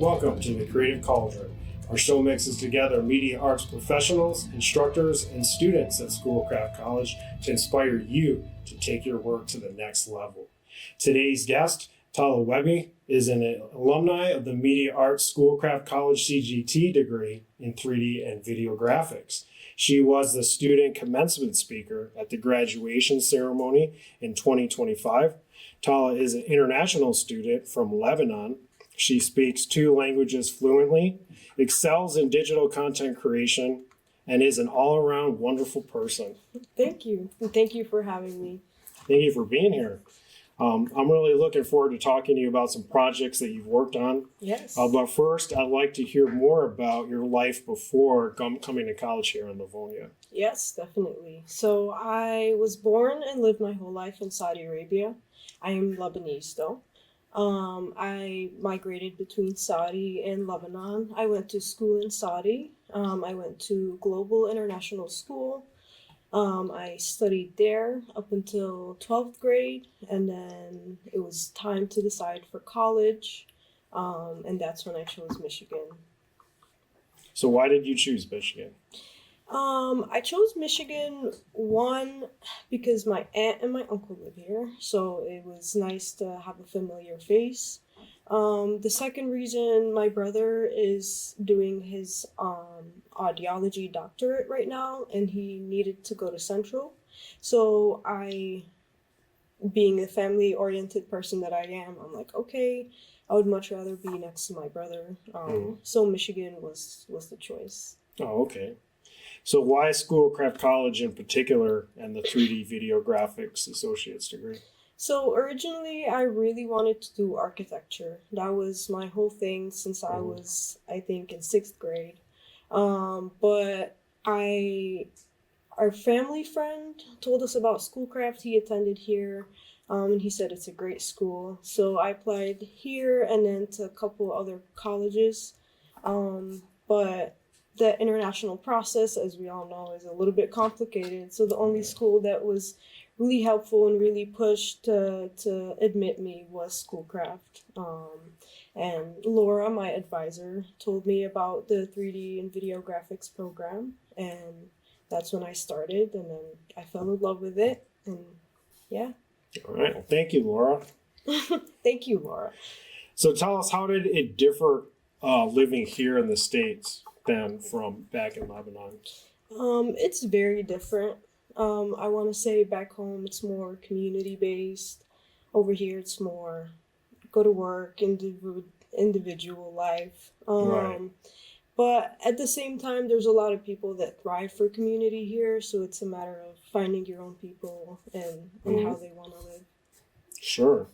Welcome to the Creative Cauldron. Our show mixes together media arts professionals, instructors, and students at Schoolcraft College to inspire you to take your work to the next level. Today's guest, Tala Wehbe, is an alumni of the Media Arts Schoolcraft College CGT degree in 3D and video graphics. She was the student commencement speaker at the graduation ceremony in 2025. Tala is an international student from Lebanon. She speaks 2 languages fluently, excels in digital content creation, and is an all-around wonderful person. Thank you. And thank you for having me. Thank you for being here. I'm really looking forward to talking to you about some projects that you've worked on. Yes. But first, I'd like to hear more about your life before coming to college here in Livonia. Yes, definitely. So I was born and lived my whole life in Saudi Arabia. I am Lebanese though. I migrated between Saudi and Lebanon. I went to school in Saudi. I went to Global International School. I studied there up until 12th grade, and then it was time to decide for college, and that's when I chose Michigan. So why did you choose Michigan? I chose Michigan, one, because my aunt and my uncle live here, so it was nice to have a familiar face. The second reason, my brother is doing his audiology doctorate right now, and he needed to go to Central. So I, being the family-oriented person that I am, I'm like, okay, I would much rather be next to my brother. So Michigan was the choice. Oh, okay. So why Schoolcraft College in particular and the 3D video graphics associate's degree? So originally I really wanted to do architecture. That was my whole thing since I was, I think, in 6th grade. But our family friend told us about Schoolcraft. He attended here, and he said it's a great school. So I applied here and then to a couple other colleges. But the international process, as we all know, is a little bit complicated. So the only school that was really helpful and really pushed to admit me was Schoolcraft. And Laura, my advisor, told me about the 3D and video graphics program, and that's when I started, and then I fell in love with it, and yeah. All right. Well, thank you, Laura. Thank you, Laura. So tell us, how did it differ living here in the States than from back in Lebanon? It's very different. I want to say back home it's more community based. Over here it's more go to work, individual life. Right. But at the same time, there's a lot of people that thrive for community here, so it's a matter of finding your own people and how they want to live. Sure.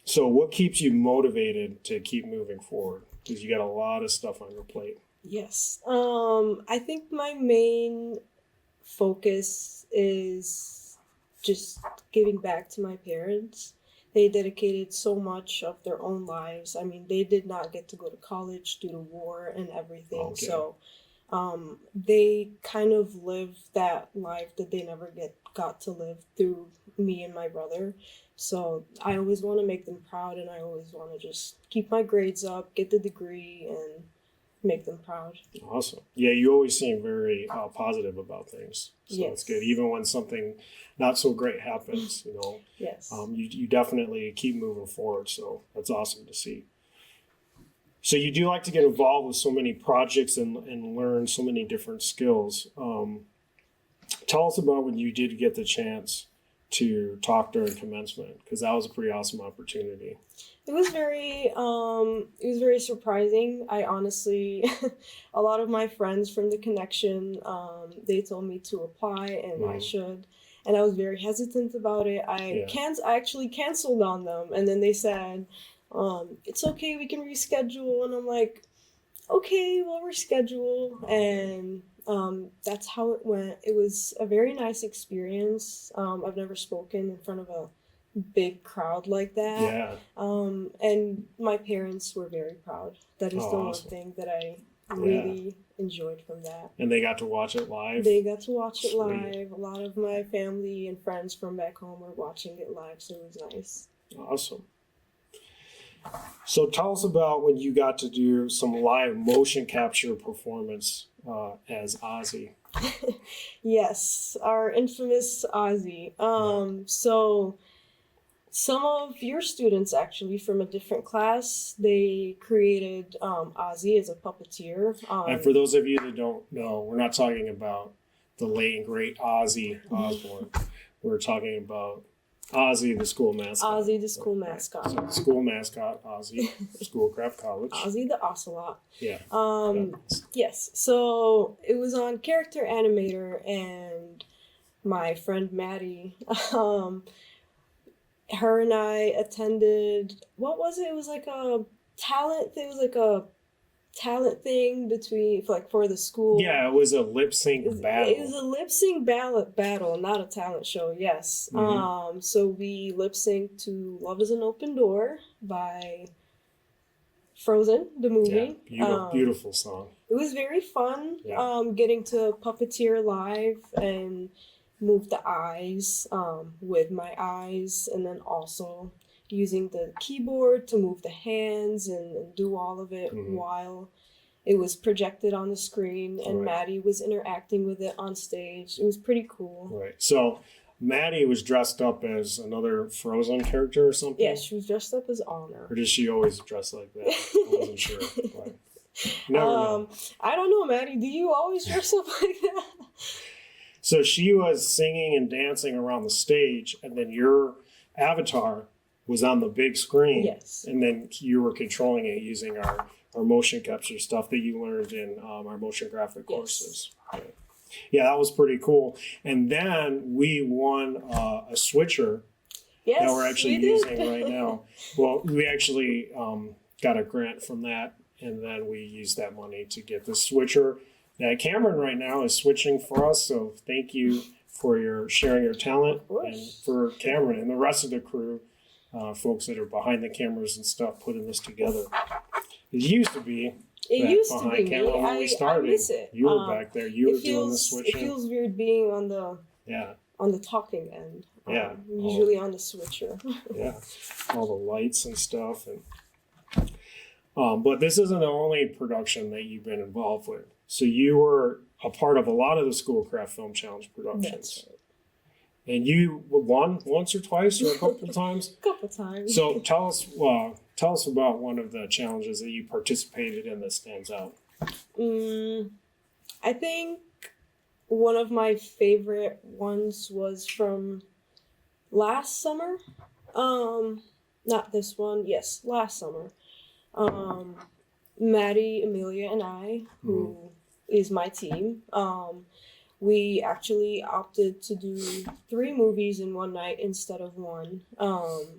So what keeps you motivated to keep moving forward? Because you got a lot of stuff on your plate. Yes. I think my main focus is just giving back to my parents. They dedicated so much of their own lives. I mean, they did not get to go to college due to war and everything. Okay. So they kind of lived that life that they never got to live through me and my brother. So I always want to make them proud, and I always want to just keep my grades up, get the degree, and make them proud. Awesome. Yeah, you always seem very positive about things. So Yes. it's good. Even when something not so great happens, Yes. you definitely keep moving forward. So that's awesome to see. So you do like to get involved with so many projects and learn so many different skills. Tell us about when you did get the chance to talk during commencement, because that was a pretty awesome opportunity. It was very surprising. I honestly, a lot of my friends from the connection, they told me to apply and I should, and I was very hesitant about it. I actually canceled on them, and then they said, it's okay, we can reschedule, and I'm like, okay, we'll reschedule, and that's how it went. It was a very nice experience. I've never spoken in front of a big crowd like that. Yeah. And my parents were very proud. That is the awesome. one thing that I really enjoyed from that. And they got to watch it live? They got to watch it Sweet. live. A lot of my family and friends from back home were watching it live, so it was nice. Awesome. So tell us about when you got to do some live motion capture performance as Ozzy. Yes, our infamous Ozzy. So some of your students actually from a different class, they created Ozzy as a puppeteer. And for those of you that don't know, we're not talking about the late and great Ozzy Osbourne. We're talking about Ozzy, the school mascot. Ozzy, the school mascot. So school mascot, Ozzy, Schoolcraft College. Ozzy the Ocelot. Yeah. Yes. So it was on Character Animator, and my friend Maddie, her and I attended, what was it? It was like a talent thing. It was like a talent thing between, like, for the school. Yeah, it was a lip sync battle. It was a lip sync battle, not a talent show. Yes. So we lip synced to "Love Is an Open Door" by Frozen, the movie. Yeah, beautiful song. It was very fun. Yeah. Getting to puppeteer live and move the eyes with my eyes, and then also using the keyboard to move the hands and do all of it while it was projected on the screen, and Maddie was interacting with it on stage. It was pretty cool. Right. So Maddie was dressed up as another Frozen character or something? Yeah, she was dressed up as Anna. Or does she always dress like that? I wasn't sure. But never know. I don't know, Maddie. Do you always dress up like that? So she was singing and dancing around the stage, and then your avatar was on the big screen. Yes. And then you were controlling it using our motion capture stuff that you learned in our motion graphic courses. Right. Yeah, that was pretty cool. And then we won a switcher that we're actually using right now. Well, we actually got a grant from that, and then we used that money to get the switcher that Cameron right now is switching for us. So thank you for your sharing your talent, and for Cameron and the rest of the crew, folks that are behind the cameras and stuff, putting this together. It used to be. It used to be camera me. when we started. I miss it. You were back there. You were doing the switching. It feels weird being on the talking end. Yeah. Usually on the switcher. Yeah. All the lights and stuff, and but this isn't the only production that you've been involved with. So you were a part of a lot of the Schoolcraft Film Challenge productions. That's right. And you won once or twice or a couple of times? A couple times. So tell us about one of the challenges that you participated in that stands out. I think one of my favorite ones was from last summer. Not this one. Yes, last summer. Maddie, Amelia, and I, who is my team, we actually opted to do 3 movies in one night instead of one.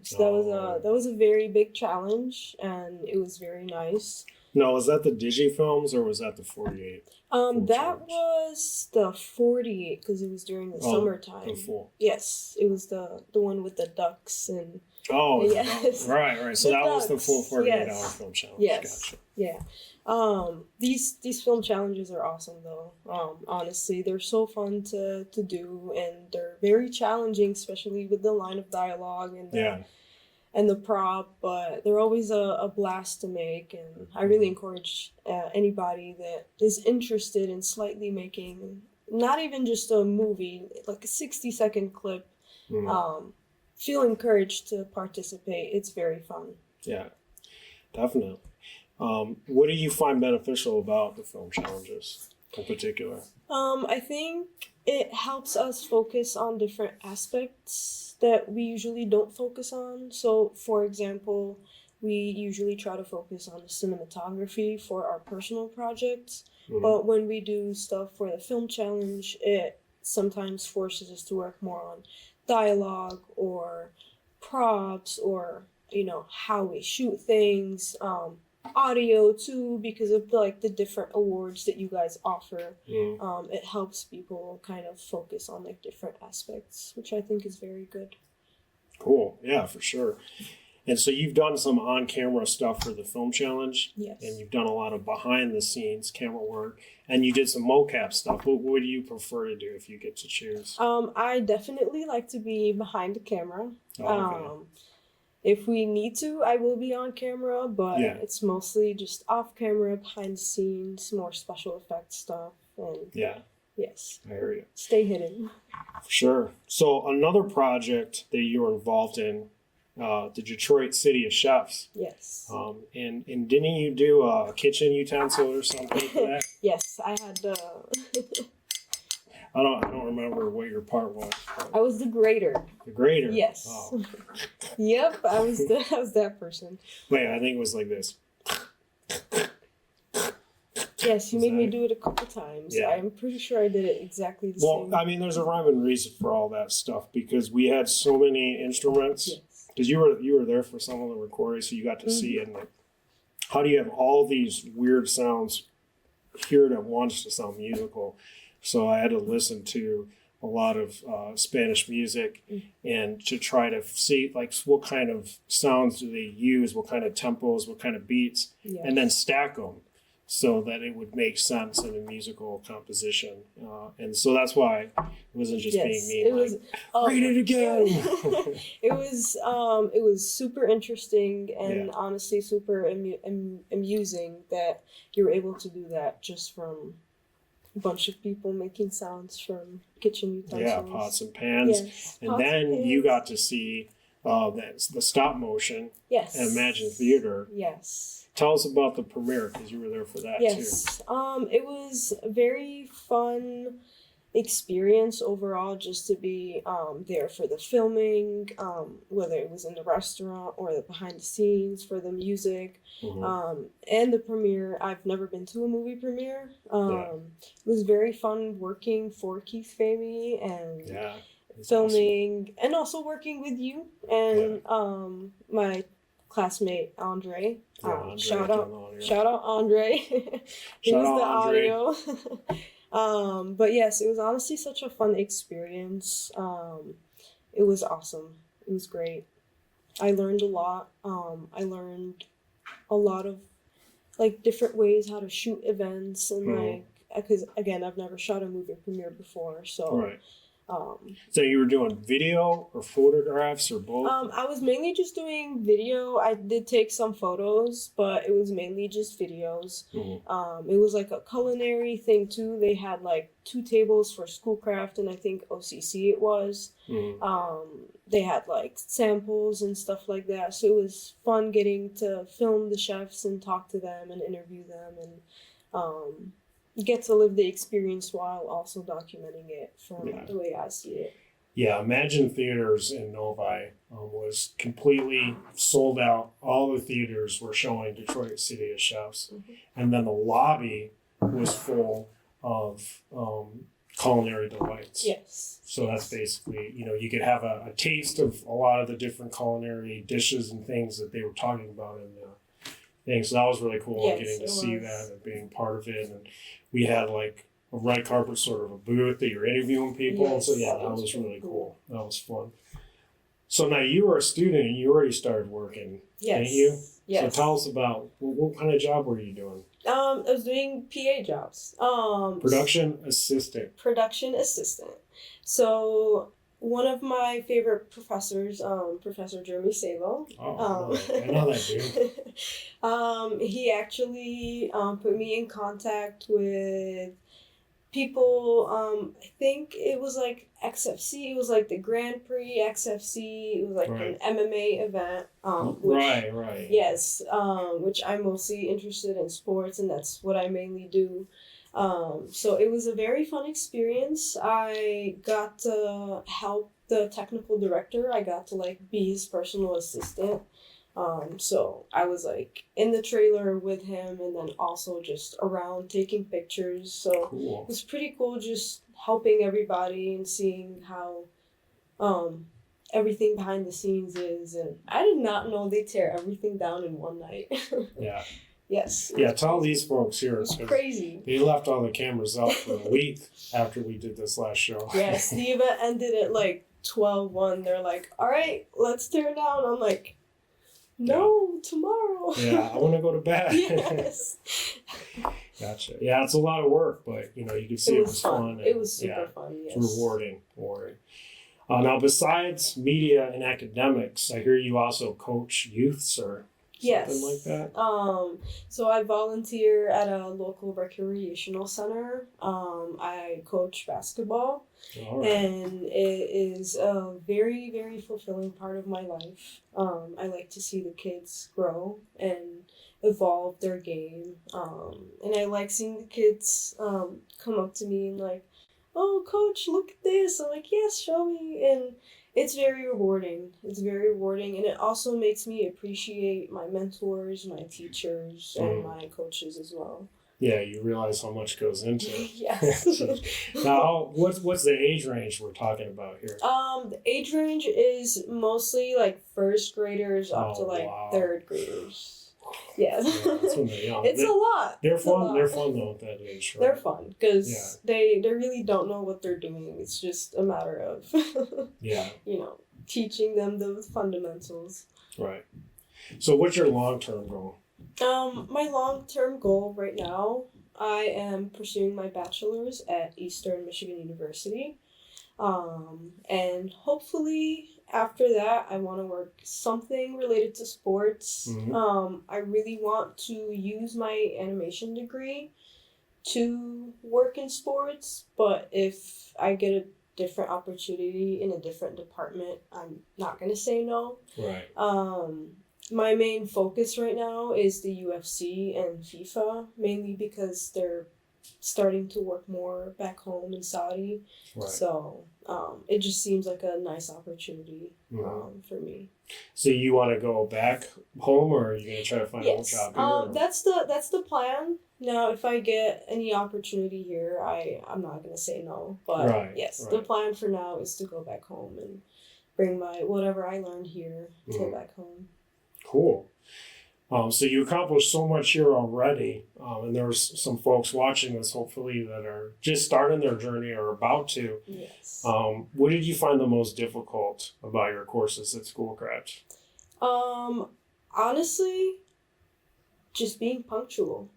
So that was a very big challenge, and it was very nice. No, was that the Digifilms or was that the 48? That was the 48 because it was during the summertime. The full. Yes, it was the one with the ducks and. Oh, yes. Right. So that was the full 48-hour film challenge. Yes. Gotcha. Yeah. These film challenges are awesome though. Honestly, they're so fun to do, and they're very challenging, especially with the line of dialogue and the prop. But they're always a blast to make, and I really encourage anybody that is interested in slightly making not even just a movie, like a 60-second clip. Feel encouraged to participate. It's very fun. Yeah, definitely. What do you find beneficial about the film challenges in particular? I think it helps us focus on different aspects that we usually don't focus on. So, for example, we usually try to focus on the cinematography for our personal projects. But when we do stuff for the film challenge, it sometimes forces us to work more on dialogue or props, or how we shoot things, audio too, because of the different awards that you guys offer. It helps people kind of focus on different aspects, which I think is very good. Cool. Yeah, for sure. And so you've done some on-camera stuff for the film challenge. Yes. And you've done a lot of behind-the-scenes camera work. And you did some mocap stuff. What do you prefer to do if you get to choose? I definitely like to be behind the camera. Oh, okay. If we need to, I will be on camera, but Yeah. it's mostly just off camera, behind the scenes, more special effects stuff, and Yeah, yes, I hear you. stay hidden. For sure. So another project that you were involved in, the Detroit City of Chefs. Yes. And didn't you do a kitchen utensil or something for that? Yes, I had the. I don't remember what your part was. I was the grader. The grader. Yes. Oh. Yep, I was that person. Wait, I think it was like this. Yes, you Was made me that- do it a couple times. Yeah. I'm pretty sure I did it exactly the Well, same. I mean, there's a rhyme and reason for all that stuff because we had so many instruments. Yes. Because you were there for some of the recordings, so you got to see it. And like, how do you have all these weird sounds here at once to sound musical? So I had to listen to a lot of Spanish music and to try to see like what kind of sounds do they use, what kind of tempos, what kind of beats, Yes. and then stack them so that it would make sense in a musical composition. And so that's why it wasn't just being me. It was. Read it again. It was super interesting and Yeah. honestly super amusing that you were able to do that just from a bunch of people making sounds from kitchen utensils. Yeah, pots and pans. Yes, And pots then and you pans. got to see the stop motion Yes. at Imagine Theater. Yes. Tell us about the premiere because you were there for that too. Yes. It was a very fun experience overall just to be there for the filming, whether it was in the restaurant or the behind the scenes for the music, Mhm. and the premiere. I've never been to a movie premiere. It was very fun working for Keith Famey and Yeah. It's filming and also working with you and my classmate Andre. awesome. Yeah, Andre Shout doing out the audio. Shout out Andre. He Shout was out the Andre. audio. But yes, it was honestly such a fun experience. It was awesome. It was great. I learned a lot. I learned a lot of like different ways how to shoot events and like because again I've never shot a movie premiere before, so Right. So you were doing video or photographs or both? I was mainly just doing video. I did take some photos, but it was mainly just videos. It was like a culinary thing too. They had like 2 tables for Schoolcraft and I think OCC it was. They had like samples and stuff like that. So it was fun getting to film the chefs and talk to them and interview them and get to live the experience while also documenting it from the way I see it. Yeah, Imagine Theaters in Novi was completely sold out. All the theaters were showing Detroit City of Chefs. And then the lobby was full of culinary delights. Yes. So that's basically, you could have a taste of a lot of the different culinary dishes and things that they were talking about in the thing. So that was really cool, Yes, getting to it see was. that and being part of it. And we had like a red carpet sort of a booth that you're interviewing people. Yes, So yeah, it that was was really really cool. cool. That was fun. So now you were a student and you already started working, Yes. didn't you? Yes. So tell us about what kind of job were you doing? I was doing PA jobs. Production assistant. Production assistant. So one of my favorite professors, Professor Jeremy Salo. Oh, I know that dude. He actually put me in contact with people. I think it was like XFC. It was like the Grand Prix XFC. It was like Right. an MMA event. Which, Right. Yes, which I'm mostly interested in sports, and that's what I mainly do. So it was a very fun experience. I got to help the technical director. I got to like be his personal assistant. So I was like in the trailer with him and then also just around taking pictures. So Cool. it was pretty cool just helping everybody and seeing how everything behind the scenes is. And I did not know they tear everything down in one night. Yeah. Yes. Yeah, tell these folks here. It's 'cause crazy. They left all the cameras up for a week after we did this last show. Yes, the event ended at like 12:01. They're like, all right, let's tear it down. I'm like, no, tomorrow. Yeah, I want to go to bed. Yes. Gotcha. Yeah, it's a lot of work, but you can see It it was was fun. fun. It was super yeah, fun, yes. it's rewarding. Now, besides media and academics, I hear you also coach youths or something like that. So I volunteer at a local recreational center. I coach basketball, and it is a very, very fulfilling part of my life. I like to see the kids grow and evolve their game, and I like seeing the kids come up to me and like, "Oh, coach, look at this." I'm like, "Yes, show me." And it's very rewarding. It's very rewarding, and it also makes me appreciate my mentors, my teachers, and my coaches as well. Yeah, you realize how much goes into it. Yes. Now, what's the age range we're talking about here? The age range is mostly like first graders up to like third graders. Yes. Yeah, that's when they're young. It's a lot. They're fun. They're fun though at that age. Right? They're fun because they really don't know what they're doing. It's just a matter of teaching them the fundamentals. Right. So, what's your long-term goal? My long-term goal right now, I am pursuing my bachelor's at Eastern Michigan University. And hopefully after that, I want to work something related to sports. I really want to use my animation degree to work in sports, but if I get a different opportunity in a different department, I'm not going to say no. Right. My main focus right now is the UFC and FIFA, mainly because they're starting to work more back home in Saudi. Right. So it just seems like a nice opportunity for me. So you want to go back home, or are you going to try to find a job here? That's the plan. Now, if I get any opportunity here, I'm not going to say no. But the plan for now is to go back home and bring whatever I learned here to back home. Cool. So you accomplished so much here already, and there's some folks watching this, hopefully, that are just starting their journey or about to. Yes. What did you find the most difficult about your courses at Schoolcraft? Honestly, just being punctual.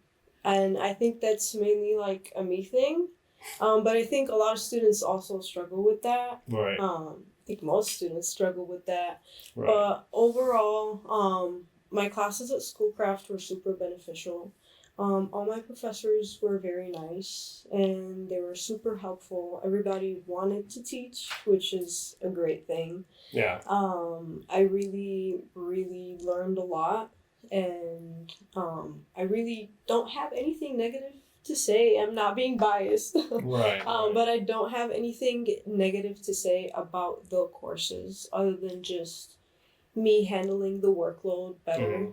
And I think that's mainly like a me thing. But I think a lot of students also struggle with that. Right. I think most students struggle with that. Right. But overall, my classes at Schoolcraft were super beneficial. All my professors were very nice and they were super helpful. Everybody wanted to teach, which is a great thing. Yeah. I really, really learned a lot, and I really don't have anything negative to say. I'm not being biased. Right. But I don't have anything negative to say about the courses other than just me handling the workload better.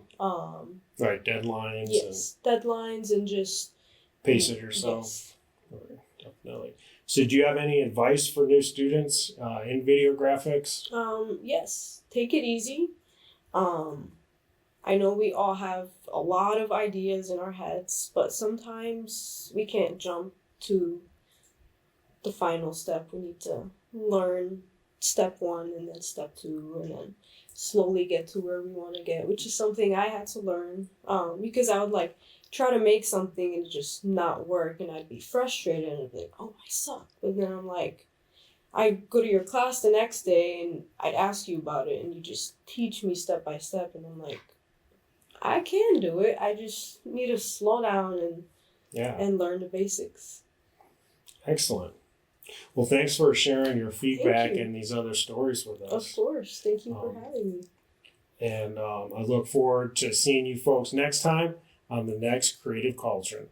Right, deadlines. Yes, deadlines and just pace it yourself. Yes. Right, definitely. So do you have any advice for new students in video graphics? Yes, take it easy. I know we all have a lot of ideas in our heads, but sometimes we can't jump to the final step. We need to learn step 1 and then step 2 and then slowly get to where we want to get, which is something I had to learn because I would try to make something and just not work, and I'd be frustrated and I'd be like, oh, I suck. But then I'm like, I go to your class the next day and I'd ask you about it and you just teach me step by step, and I'm like, I can do it. I just need to slow down and learn the basics. Excellent. Well, thanks for sharing your feedback and these other stories with us. Of course. Thank you for having me. And I look forward to seeing you folks next time on the next Creative Cauldron.